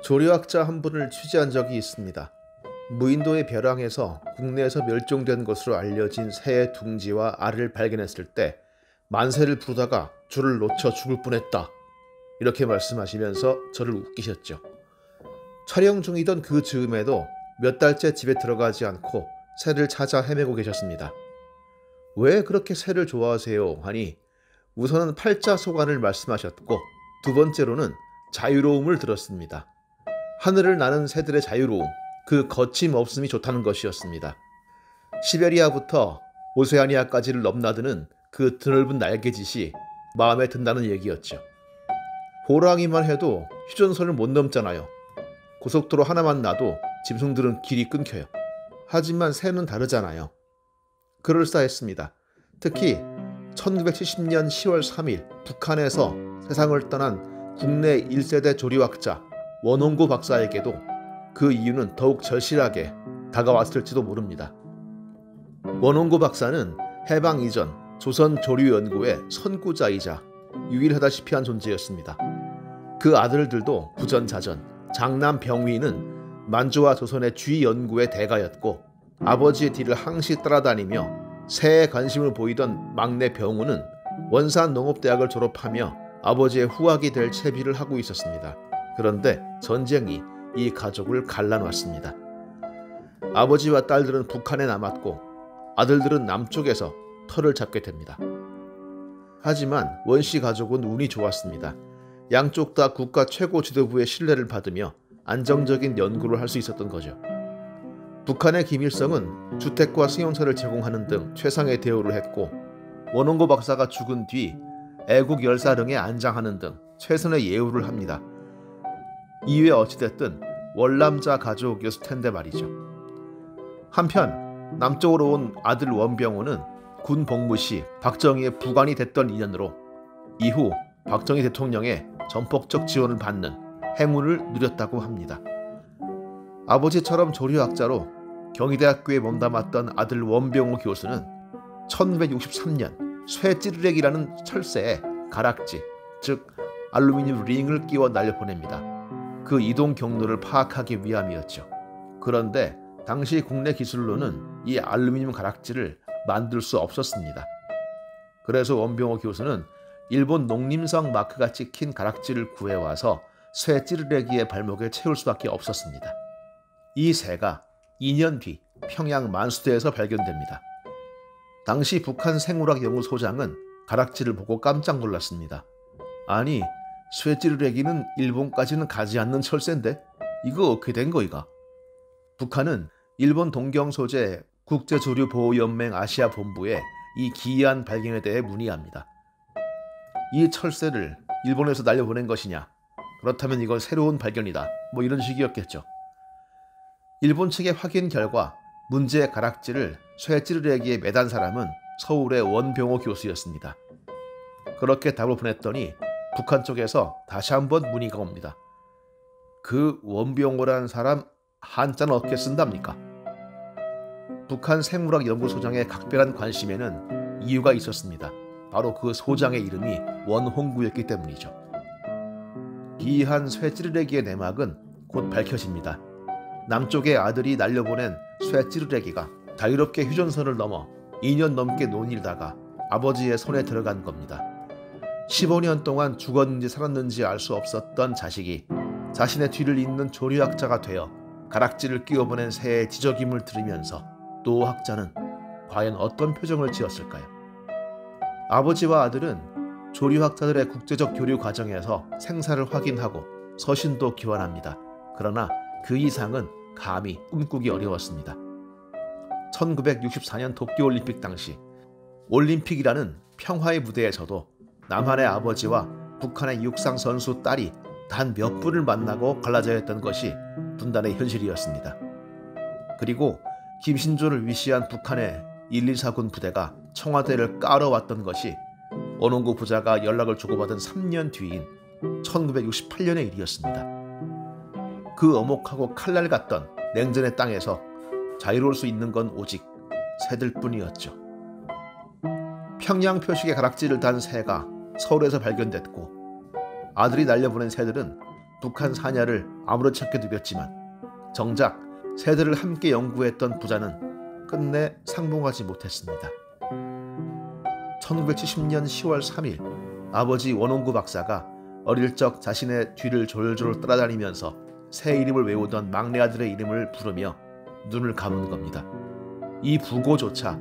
조류학자 한 분을 취재한 적이 있습니다. 무인도의 벼랑에서 국내에서 멸종된 것으로 알려진 새의 둥지와 알을 발견했을 때 만세를 부르다가 줄을 놓쳐 죽을 뻔했다, 이렇게 말씀하시면서 저를 웃기셨죠. 촬영 중이던 그 즈음에도 몇 달째 집에 들어가지 않고 새를 찾아 헤매고 계셨습니다. 왜 그렇게 새를 좋아하세요? 하니 우선은 팔자소관을 말씀하셨고, 두 번째로는 자유로움을 들었습니다. 하늘을 나는 새들의 자유로움, 그 거침없음이 좋다는 것이었습니다. 시베리아부터 오세아니아까지를 넘나드는 그 드넓은 날개짓이 마음에 든다는 얘기였죠. 호랑이만 해도 휴전선을 못 넘잖아요. 고속도로 하나만 놔도 짐승들은 길이 끊겨요. 하지만 새는 다르잖아요. 그럴싸했습니다. 특히 1970년 10월 3일 북한에서 세상을 떠난 국내 1세대 조류학자 원홍구 박사에게도 그 이유는 더욱 절실하게 다가왔을지도 모릅니다. 원홍구 박사는 해방 이전 조선조류연구의 선구자이자 유일하다시피 한 존재였습니다. 그 아들들도 부전자전, 장남 병위는 만주와 조선의 쥐연구의 대가였고, 아버지의 뒤를 항시 따라다니며 새에 관심을 보이던 막내 병우는 원산농업대학을 졸업하며 아버지의 후학이 될 채비를 하고 있었습니다. 그런데 전쟁이 이 가족을 갈라놨습니다. 아버지와 딸들은 북한에 남았고 아들들은 남쪽에서 터를 잡게 됩니다. 하지만 원씨 가족은 운이 좋았습니다. 양쪽 다 국가 최고 지도부의 신뢰를 받으며 안정적인 연구를 할 수 있었던 거죠. 북한의 김일성은 주택과 승용차를 제공하는 등 최상의 대우를 했고, 원홍구 박사가 죽은 뒤 애국 열사릉에 안장하는 등 최선의 예우를 합니다. 이외 어찌됐든 월남자 가족이었을 텐데 말이죠. 한편 남쪽으로 온 아들 원병호는 군 복무 시 박정희의 부관이 됐던 인연으로 이후 박정희 대통령의 전폭적 지원을 받는 행운을 누렸다고 합니다. 아버지처럼 조류학자로 경희대학교에 몸담았던 아들 원병호 교수는 1963년 쇠찌르렉이라는 철새에 가락지, 즉 알루미늄 링을 끼워 날려보냅니다. 그 이동 경로를 파악하기 위함이었죠. 그런데 당시 국내 기술로는 이 알루미늄 가락지를 만들 수 없었습니다. 그래서 원병호 교수는 일본 농림성 마크가 찍힌 가락지를 구해와서 쇠 찌르레기의 발목에 채울 수밖에 없었습니다. 이 새가 2년 뒤 평양 만수대에서 발견됩니다. 당시 북한 생물학연구소장은 가락지를 보고 깜짝 놀랐습니다. 아니, 쇠 찌르레기는 일본까지는 가지 않는 철새인데 이거 어떻게 된 거이가? 북한은 일본 동경 소재 국제조류보호연맹 아시아 본부에 이 기이한 발견에 대해 문의합니다. 이 철새를 일본에서 날려보낸 것이냐? 그렇다면 이건 새로운 발견이다. 뭐 이런 식이었겠죠. 일본 측의 확인 결과 문제의 가락지를 쇠찌르레기에 매단 사람은 서울의 원병호 교수였습니다. 그렇게 답을 보냈더니 북한 쪽에서 다시 한번 문의가 옵니다. 그 원병호라는 사람 한자는 어떻게 쓴답니까? 북한 생물학연구소장의 각별한 관심에는 이유가 있었습니다. 바로 그 소장의 이름이 원홍구였기 때문이죠. 기이한 쇠찌르레기의 내막은 곧 밝혀집니다. 남쪽의 아들이 날려보낸 쇠찌르레기가 자유롭게 휴전선을 넘어 2년 넘게 논일다가 아버지의 손에 들어간 겁니다. 15년 동안 죽었는지 살았는지 알 수 없었던 자식이 자신의 뒤를 잇는 조류학자가 되어 가락지를 끼워보낸 새의 지적임을 들으면서 노 학자는 과연 어떤 표정을 지었을까요? 아버지와 아들은 조류학자들의 국제적 교류 과정에서 생사를 확인하고 서신도 교환합니다. 그러나 그 이상은 감히 꿈꾸기 어려웠습니다. 1964년 도쿄올림픽 당시 올림픽이라는 평화의 무대에서도 남한의 아버지와 북한의 육상 선수 딸이 단 몇 분을 만나고 갈라져야 했던 것이 분단의 현실이었습니다. 그리고 김신조를 위시한 북한의 124군 부대가 청와대를 깔아왔던 것이 원홍구 부자가 연락을 주고받은 3년 뒤인 1968년의 일이었습니다. 그 어목하고 칼날 같던 냉전의 땅에서 자유로울 수 있는 건 오직 새들뿐이었죠. 평양 표식의 가락지를 단 새가 서울에서 발견됐고, 아들이 날려보낸 새들은 북한 사냐를 아무렇지 않게 누볐지만 정작 세대를 함께 연구했던 부자는 끝내 상봉하지 못했습니다. 1970년 10월 3일 아버지 원홍구 박사가 어릴 적 자신의 뒤를 졸졸 따라다니면서 새 이름을 외우던 막내 아들의 이름을 부르며 눈을 감은 겁니다. 이 부고조차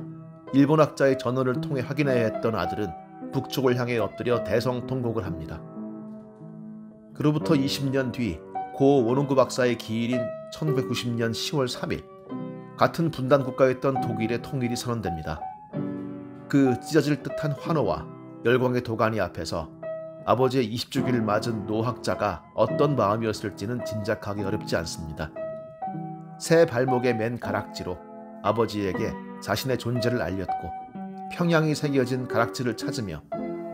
일본학자의 전언을 통해 확인해야 했던 아들은 북쪽을 향해 엎드려 대성통곡을 합니다. 그로부터 20년 뒤 고 원홍구 박사의 기일인 1990년 10월 3일 같은 분단 국가였던 독일의 통일이 선언됩니다. 그 찢어질 듯한 환호와 열광의 도가니 앞에서 아버지의 20주기를 맞은 노학자가 어떤 마음이었을지는 짐작하기 어렵지 않습니다. 새 발목에 맨 가락지로 아버지에게 자신의 존재를 알렸고 평양이 새겨진 가락지를 찾으며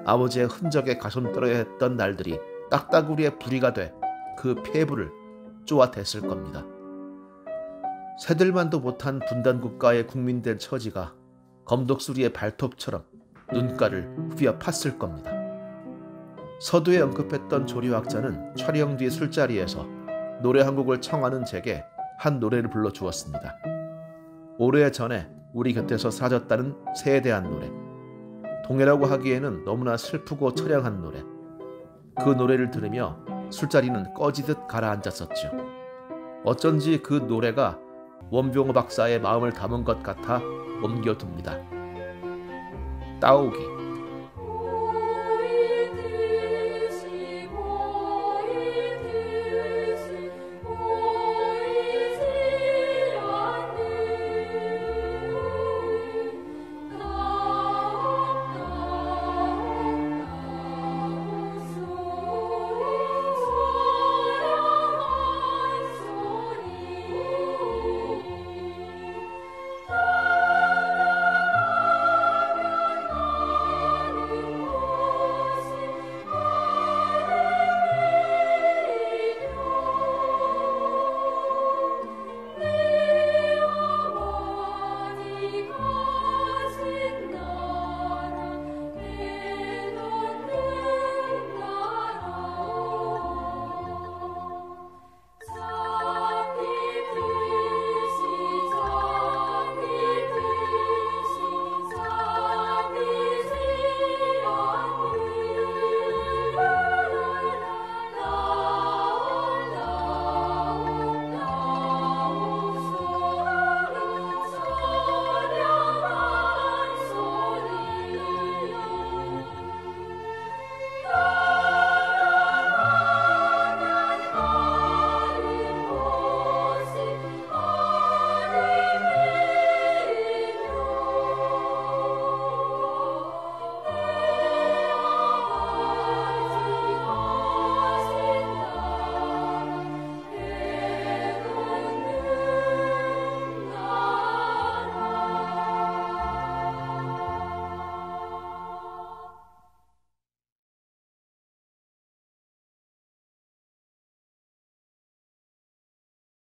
아버지의 흔적에 가슴 떨어야 했던 날들이 딱따구리의 부리가 돼 그 폐부를 쪼아댔을 겁니다. 새들만도 못한 분단국가의 국민된 처지가 검독수리의 발톱처럼 눈가를 후벼 팠을 겁니다. 서두에 언급했던 조류학자는 촬영 뒤 술자리에서 노래 한 곡을 청하는 제게 한 노래를 불러주었습니다. 오래전에 우리 곁에서 사라졌다는 새에 대한 노래. 동해라고 하기에는 너무나 슬프고 처량한 노래. 그 노래를 들으며 술자리는 꺼지듯 가라앉았었죠. 어쩐지 그 노래가 원병호 박사의 마음을 담은 것 같아 옮겨둡니다. 따오기